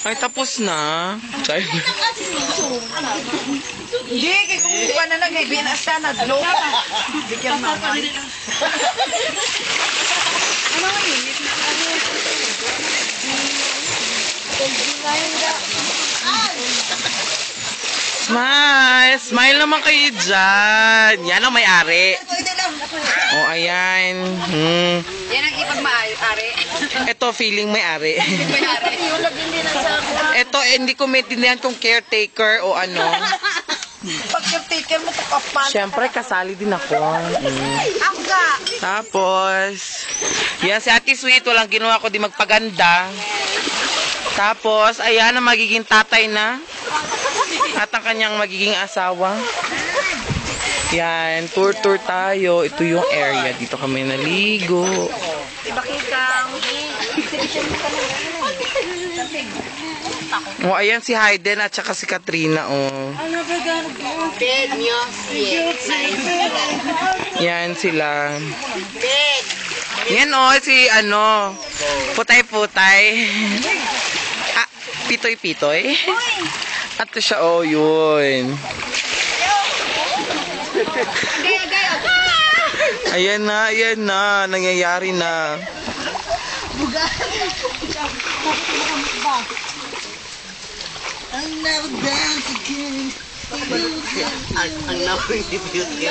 Ay, tapos na. Sorry. Hindi, kaya kung pa na lang, eh, binasa na, dlo. Bigyan mama. Ano nga yun? Smile! Smile naman kayo dyan. Yan ang may-ari. Oh, ayan. Yan ang ipag-maari. Ito, feeling may-ari. Ito, hindi ko maintindihan kung caretaker o ano. Pag caretaker mo, kapan. Siyempre, kasali din ako. Ako ga. Tapos, yan si Ate Sweet, walang ginawa ko di magpaganda. Tapos, ayan ang magiging tatay na. At ang kanyang magiging asawa. Yan, tour-tour tayo. Ito yung area. Dito kami naligo. Oh, ayan si Hayden at saka si Katrina, oh. Yan sila. Yan, oh, si ano, putay-putay. Ah, pitoy-pitoy. At siya, oh, yun. Ayan na, nangyayari na. I'll never dance again. Ang naman ni Beauty.